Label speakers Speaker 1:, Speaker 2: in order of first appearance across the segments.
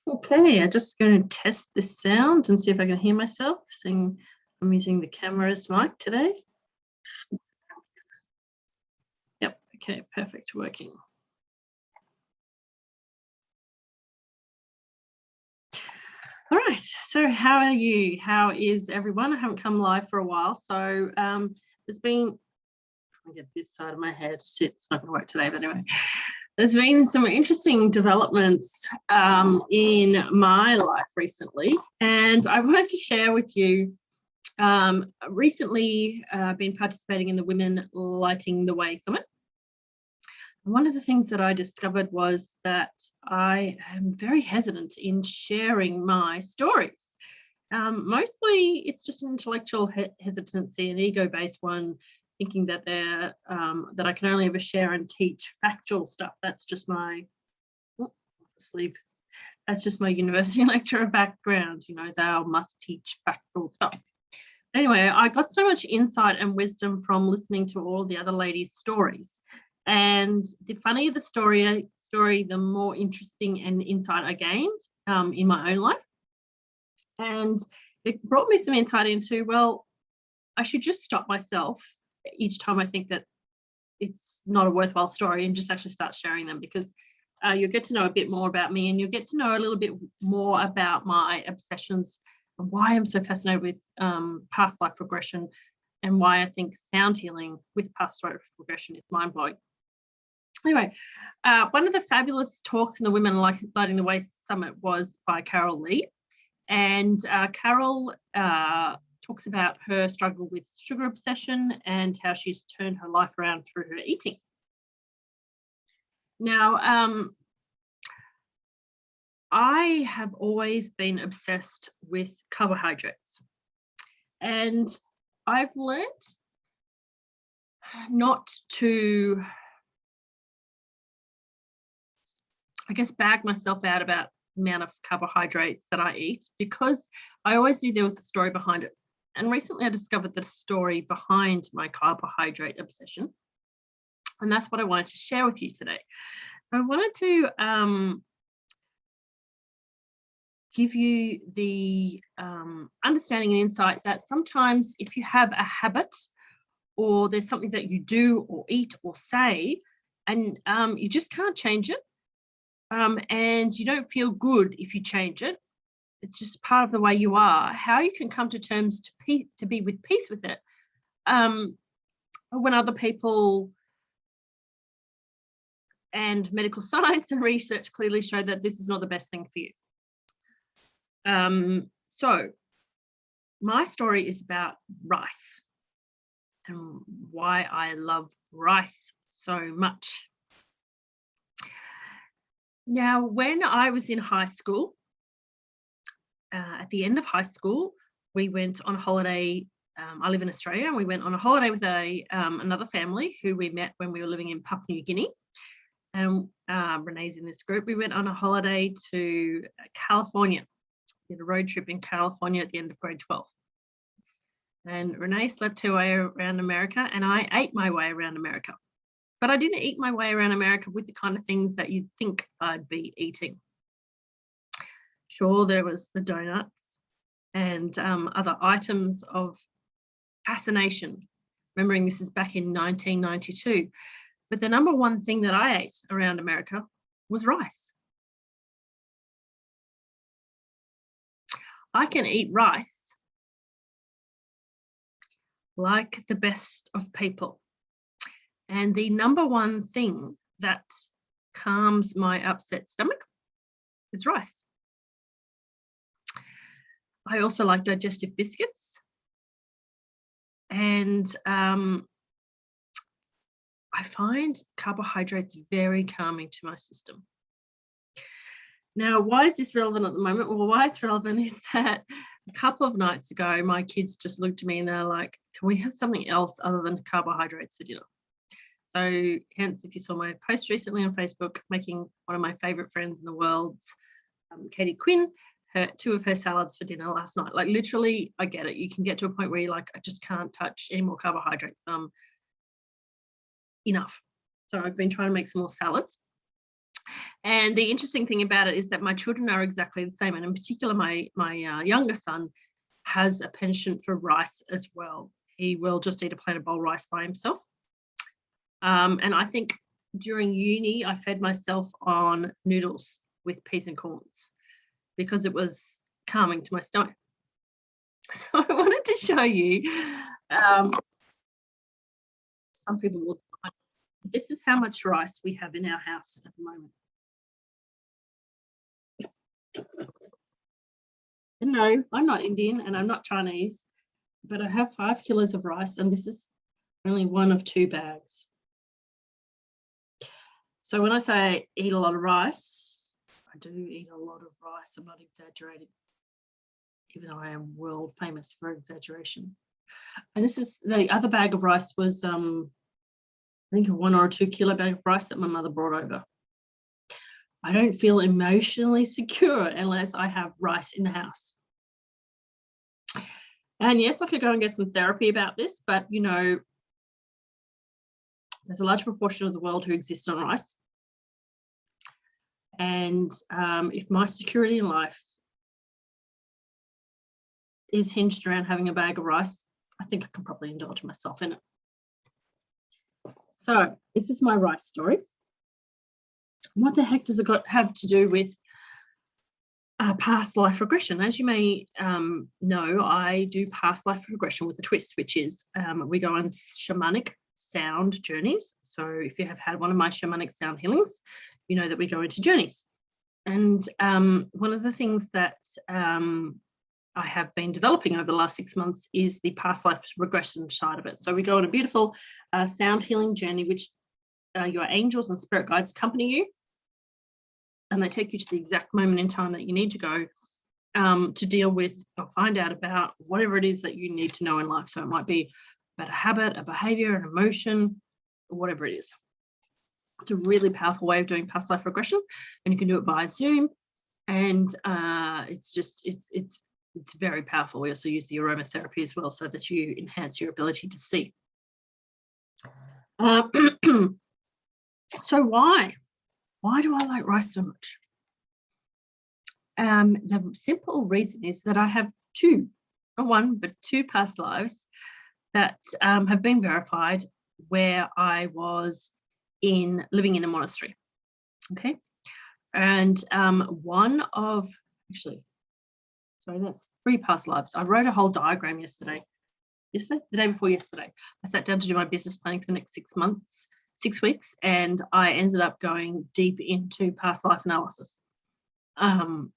Speaker 1: Okay, I'm just going to test this sound and see if I can hear myself, seeing I'm using the camera as mic today. Yep, okay, perfect, working. All right, so how are you? How is everyone? I haven't come live for a while, so there's been, I'll get this side of my head, shit, it's not going to work today, but anyway. There's been some interesting developments in my life recently, and I wanted to share with you. Recently, I've been participating in the Women Lighting the Way Summit. One of the things that I discovered was that I am very hesitant in sharing my stories. Mostly it's just an intellectual hesitancy, an ego-based one, thinking that that I can only ever share and teach factual stuff. That's just my sleeve. That's just my university lecturer background. You know, thou must teach factual stuff. Anyway, I got so much insight and wisdom from listening to all the other ladies' stories. And the funnier the story, the more interesting and insight I gained in my own life. And it brought me some insight into, well, I should just stop myself each time I think that it's not a worthwhile story and just actually start sharing them, because you'll get to know a bit more about me, and you'll get to know a little bit more about my obsessions and why I'm so fascinated with past life regression, and why I think sound healing with past life regression is mind-blowing. Anyway, one of the fabulous talks in the Women Lighting the Way Summit was by Carol Lee. And Carol talks about her struggle with sugar obsession and how she's turned her life around through her eating. Now, I have always been obsessed with carbohydrates, and I've learned not to, I guess, bag myself out about the amount of carbohydrates that I eat, because I always knew there was a story behind it. And recently I discovered the story behind my carbohydrate obsession. And that's what I wanted to share with you today. I wanted to give you the understanding and insight that sometimes if you have a habit, or there's something that you do or eat or say, and you just can't change it, and you don't feel good if you change it, it's just part of the way you are, how you can come to terms to be with peace with it, when other people and medical science and research clearly show that this is not the best thing for you. So my story is about rice and why I love rice so much. Now, when I was in high school, at the end of high school, we went on holiday. I live in Australia, and we went on a holiday with another family who we met when we were living in Papua New Guinea. And Renee's in this group. We went on a holiday to California. We did a road trip in California at the end of grade 12. And Renee slept her way around America, and I ate my way around America. But I didn't eat my way around America with the kind of things that you'd think I'd be eating. Sure, there was the donuts and other items of fascination, remembering this is back in 1992. But the number one thing that I ate around America was rice. I can eat rice like the best of people. And the number one thing that calms my upset stomach is rice. I also like digestive biscuits. And I find carbohydrates very calming to my system. Now, why is this relevant at the moment? Well, why it's relevant is that a couple of nights ago, my kids just looked at me and they're like, can we have something else other than carbohydrates for dinner? So hence, if you saw my post recently on Facebook, making one of my favorite friends in the world, Katie Quinn, two of her salads for dinner last night. Like, literally, I get it. You can get to a point where you're like, I just can't touch any more carbohydrates. Enough. So I've been trying to make some more salads. And the interesting thing about it is that my children are exactly the same, and in particular, my younger son has a penchant for rice as well. He will just eat a plate of bowl rice by himself. And I think during uni, I fed myself on noodles with peas and corns because it was calming to my stomach. So I wanted to show you, some people will, this is how much rice we have in our house at the moment. And no, I'm not Indian and I'm not Chinese, but I have 5 kilos of rice, and this is only one of 2 bags. So when I say eat a lot of rice, I do eat a lot of rice. I'm not exaggerating, even though I am world famous for exaggeration. And this is the other bag of rice was, I think, a 1 or 2 kilo bag of rice that my mother brought over. I don't feel emotionally secure unless I have rice in the house. And yes, I could go and get some therapy about this, but you know, there's a large proportion of the world who exist on rice. And if my security in life is hinged around having a bag of rice, I think I can probably indulge myself in it. So this is my rice story. What the heck does it have to do with past life regression? As you may know, I do past life regression with a twist, which is we go on shamanic sound journeys. So if you have had one of my shamanic sound healings, you know that we go into journeys. And one of the things that I have been developing over the last 6 months is the past life regression side of it. So we go on a beautiful sound healing journey, which your angels and spirit guides accompany you, and they take you to the exact moment in time that you need to go to deal with or find out about whatever it is that you need to know in life. So it might be about a habit, a behavior, an emotion, or whatever it is. It's a really powerful way of doing past life regression, and you can do it via Zoom. And it's very powerful. We also use the aromatherapy as well, so that you enhance your ability to see. So why do I like rice so much? The simple reason is that I have not one, but two past lives that have been verified where I was living in a monastery. Okay. And that's 3 past lives. I wrote a whole diagram the day before yesterday. I sat down to do my business planning for the next 6 weeks, and I ended up going deep into past life analysis. And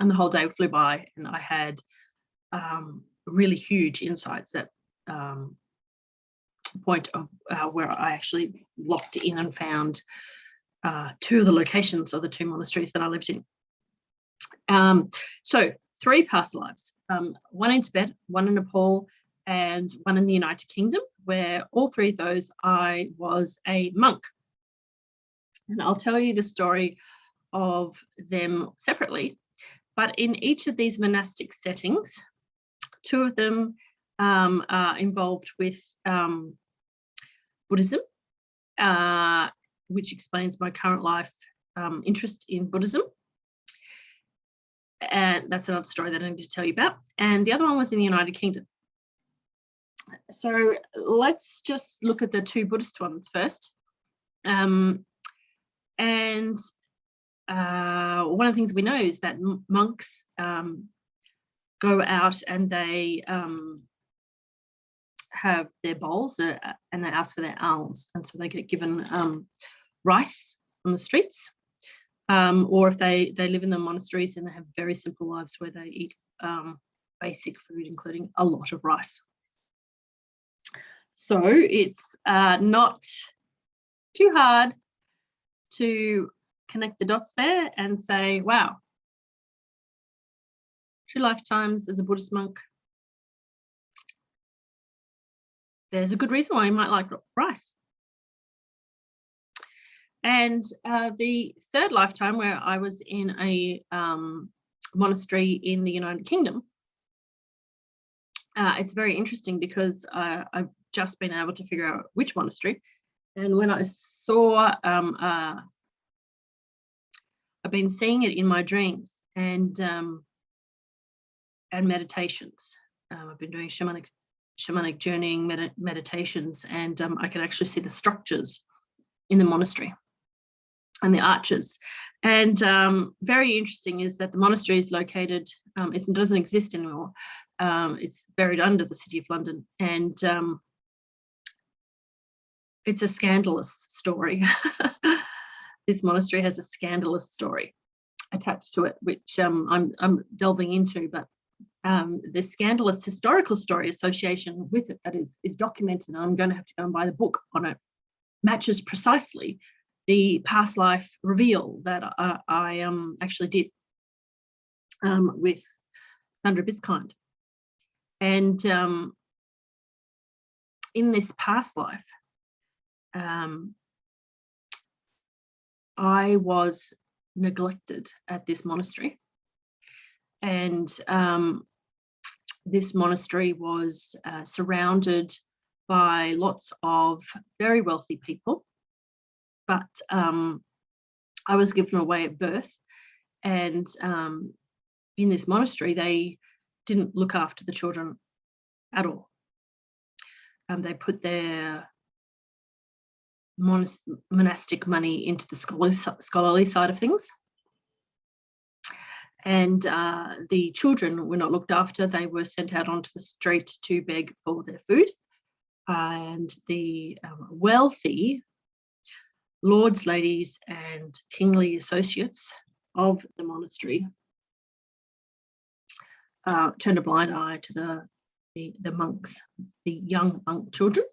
Speaker 1: the whole day flew by, and I had really huge insights that to the point of where I actually locked in and found 2 of the locations of the 2 monasteries that I lived in. So 3 past lives, 1 in Tibet, 1 in Nepal, and 1 in the United Kingdom, where all 3 of those I was a monk. And I'll tell you the story of them separately, but in each of these monastic settings, 2 of them are involved with Buddhism, which explains my current life interest in Buddhism. And that's another story that I need to tell you about. And the other one was in the United Kingdom. So let's just look at the 2 Buddhist ones first. One of the things we know is that monks go out and they have their bowls and they ask for their alms, and so they get given rice on the streets, or if they live in the monasteries and they have very simple lives where they eat basic food, including a lot of rice. So it's not too hard to connect the dots there and say, wow, 2 lifetimes as a Buddhist monk, there's a good reason why you might like rice. And the 3rd lifetime, where I was in a monastery in the United Kingdom, it's very interesting because I've just been able to figure out which monastery. And when I saw I've been seeing it in my dreams and meditations. I've been doing shamanic journeying meditations, and I can actually see the structures in the monastery and the arches. And very interesting is that the monastery is located, it doesn't exist anymore. It's buried under the City of London, and it's a scandalous story. This monastery has a scandalous story attached to it, which I'm delving into, but the scandalous historical story association with it that is documented, and I'm going to have to go and buy the book on it, matches precisely the past life reveal that I actually did with Sandra Biskind. And in this past life, I was neglected at this monastery, and this monastery was surrounded by lots of very wealthy people, but I was given away at birth, and in this monastery they didn't look after the children at all. They put their monastic money into the scholarly side of things, and the children were not looked after. They were sent out onto the street to beg for their food, and the wealthy lords, ladies, and kingly associates of the monastery turned a blind eye to the monks, the young monk children,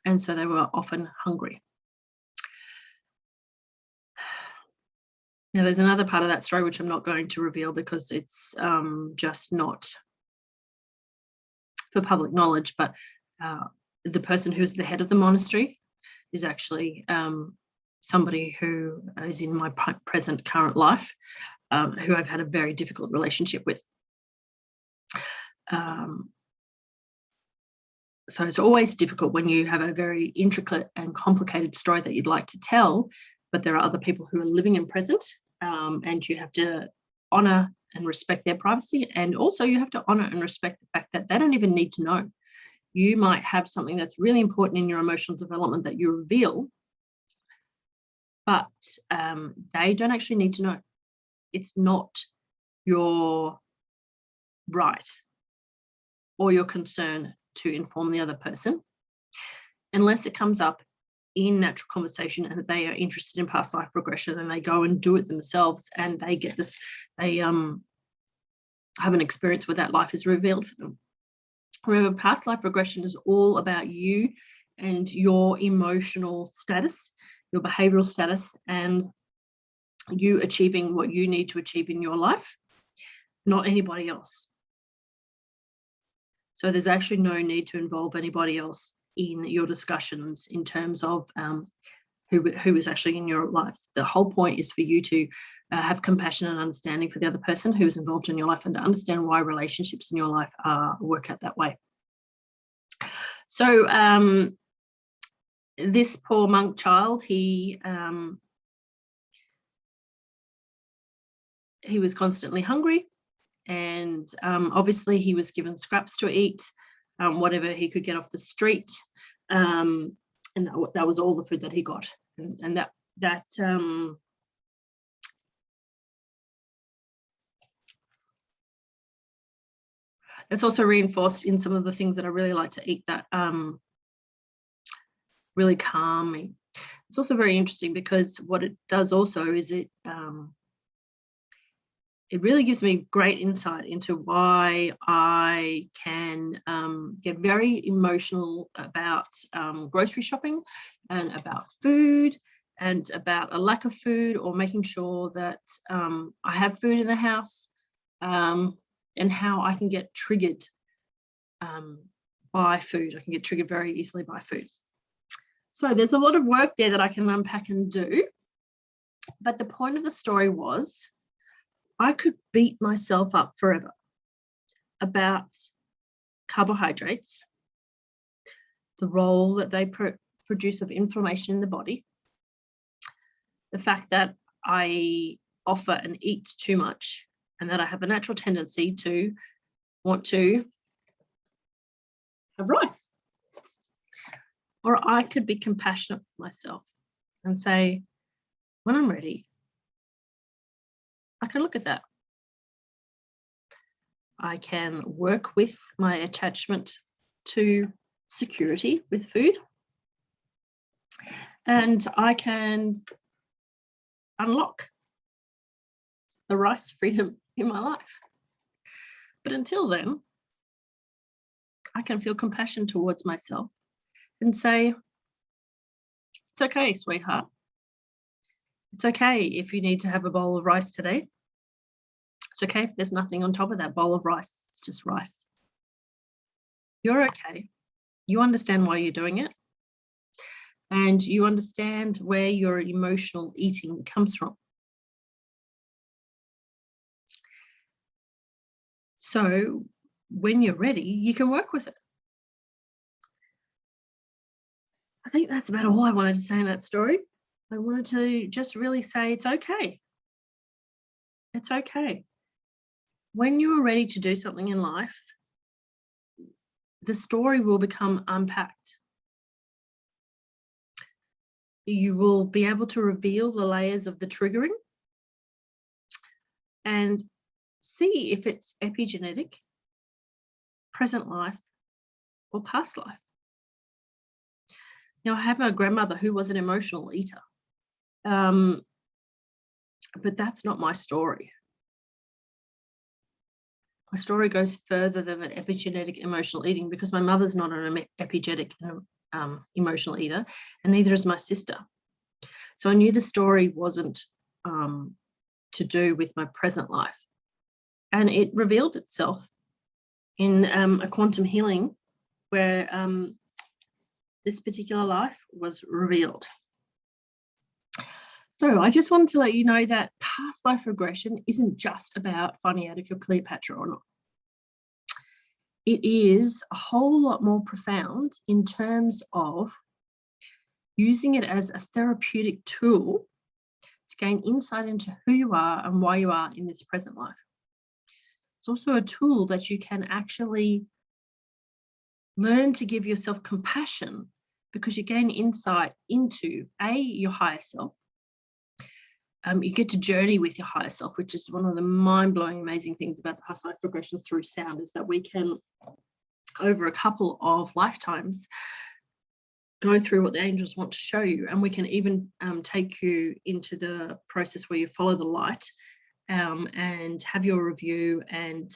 Speaker 1: and so they were often hungry. Now, there's another part of that story which I'm not going to reveal because it's just not for public knowledge, but the person who's the head of the monastery is actually somebody who is in my present current life, who I've had a very difficult relationship with. So it's always difficult when you have a very intricate and complicated story that you'd like to tell, but there are other people who are living in present, and you have to honour and respect their privacy, and also you have to honour and respect the fact that they don't even need to know. You might have something that's really important in your emotional development that you reveal, but they don't actually need to know. It's not your right or your concern to inform the other person, unless it comes up in natural conversation and that they are interested in past life regression, and they go and do it themselves, and they get this, they have an experience where that life is revealed for them. Remember, past life regression is all about you and your emotional status, your behavioral status, and you achieving what you need to achieve in your life, not anybody else. So there's actually no need to involve anybody else in your discussions in terms of who is actually in your life. The whole point is for you to have compassion and understanding for the other person who is involved in your life, and to understand why relationships in your life work out that way. So this poor monk child, he was constantly hungry, and obviously he was given scraps to eat, whatever he could get off the street, and that was all the food that he got, and that that's also reinforced in some of the things that I really like to eat that really calm me. It's also very interesting because what it does also is it really gives me great insight into why I can get very emotional about grocery shopping, and about food, and about a lack of food, or making sure that I have food in the house, and how I can get triggered by food. I can get triggered very easily by food. So there's a lot of work there that I can unpack and do. But the point of the story was, I could beat myself up forever about carbohydrates, the role that they produce of inflammation in the body, the fact that I offer and eat too much, and that I have a natural tendency to want to have rice. Or I could be compassionate with myself and say, when I'm ready, I can look at that. I can work with my attachment to security with food, and I can unlock the rice freedom in my life. But until then, I can feel compassion towards myself and say, it's okay, sweetheart. It's okay if you need to have a bowl of rice today. It's okay if there's nothing on top of that bowl of rice. It's just rice. You're okay. You understand why you're doing it. And you understand where your emotional eating comes from. So when you're ready, you can work with it. I think that's about all I wanted to say in that story. I wanted to just really say it's okay. It's okay. When you are ready to do something in life, the story will become unpacked. You will be able to reveal the layers of the triggering and see if it's epigenetic, present life, or past life. Now, I have a grandmother who was an emotional eater, but that's not my story. My story goes further than an epigenetic emotional eating, because my mother's not an epigenetic emotional eater, and neither is my sister. So I knew the story wasn't to do with my present life. And it revealed itself in a quantum healing where this particular life was revealed. So I just wanted to let you know that past life regression isn't just about finding out if you're Cleopatra or not. It is a whole lot more profound in terms of using it as a therapeutic tool to gain insight into who you are and why you are in this present life. It's also a tool that you can actually learn to give yourself compassion, because you gain insight into your higher self. You get to journey with your higher self, which is one of the mind-blowing, amazing things about the past life regressions through sound, is that we can, over a couple of lifetimes, go through what the angels want to show you, and we can even take you into the process where you follow the light and have your review and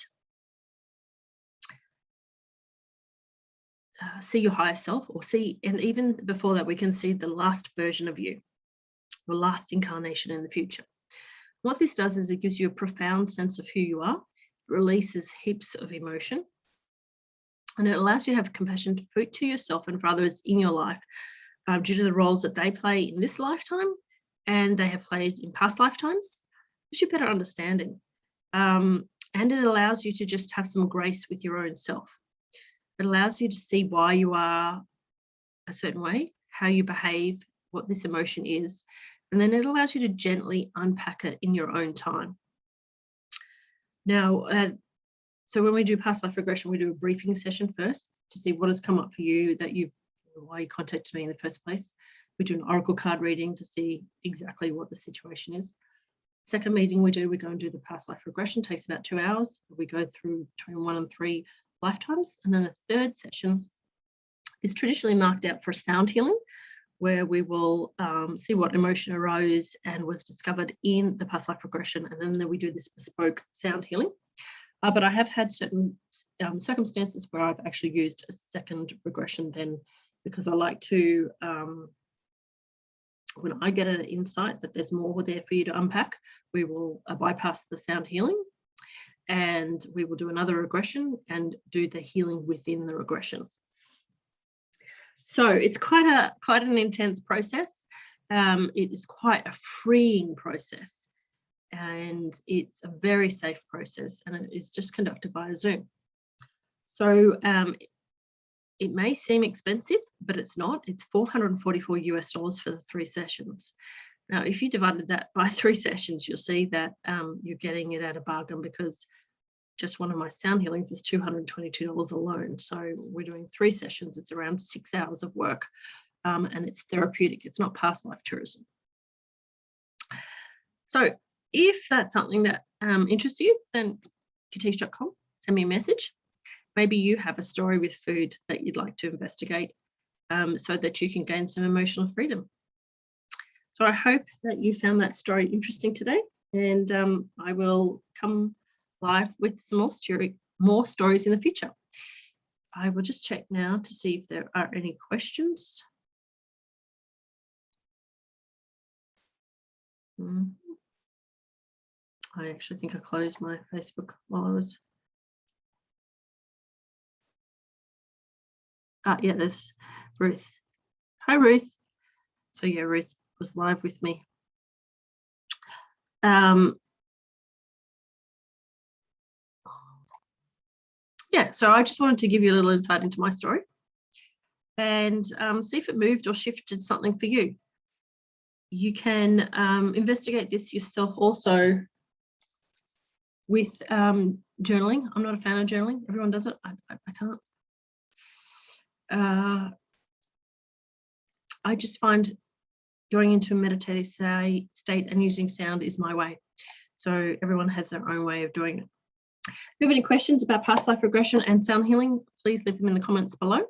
Speaker 1: see your higher self, or see, and even before that, we can see the last version of you, the last incarnation in the future. What this does is it gives you a profound sense of who you are, it releases heaps of emotion, and it allows you to have compassion to yourself and for others in your life due to the roles that they play in this lifetime and they have played in past lifetimes. Gives you better understanding. And it allows you to just have some grace with your own self. It allows you to see why you are a certain way, how you behave, what this emotion is, and then it allows you to gently unpack it in your own time. Now, so when we do past life regression, we do a briefing session first to see what has come up for you, why you contacted me in the first place. We do an oracle card reading to see exactly what the situation is. Second meeting we go and do the past life regression, takes about 2 hours. We go through between 1 and 3 lifetimes. And then the third session is traditionally marked out for sound healing, where we will see what emotion arose and was discovered in the past life regression. And then we do this bespoke sound healing. But I have had certain circumstances where I've actually used a second regression then, because I like to, when I get an insight that there's more there for you to unpack, we will bypass the sound healing and we will do another regression and do the healing within the regression. So it's quite an intense process. It is quite a freeing process, and it's a very safe process, and it is just conducted via Zoom. So it may seem expensive, but it's not. It's $444 US for the 3 sessions. Now, if you divided that by 3 sessions, you'll see that you're getting it at a bargain, because just one of my sound healings is $222 alone. So we're doing 3 sessions. It's around 6 hours of work, and it's therapeutic. It's not past life tourism. So if that's something that interests you, then katish.com, send me a message. Maybe you have a story with food that you'd like to investigate, so that you can gain some emotional freedom. So I hope that you found that story interesting today, and I will come live with some more stories in the future. I will just check now to see if there are any questions. I actually think I closed my Facebook while I was. Yeah, there's Ruth. Hi, Ruth. So yeah, Ruth was live with me. Yeah, so I just wanted to give you a little insight into my story and see if it moved or shifted something for you. You can investigate this yourself also with journaling. I'm not a fan of journaling. Everyone does it. I can't. I just find going into a meditative state and using sound is my way. So everyone has their own way of doing it. If you have any questions about past life regression and sound healing, please leave them in the comments below.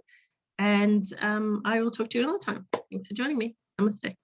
Speaker 1: And I will talk to you another time. Thanks for joining me. Namaste.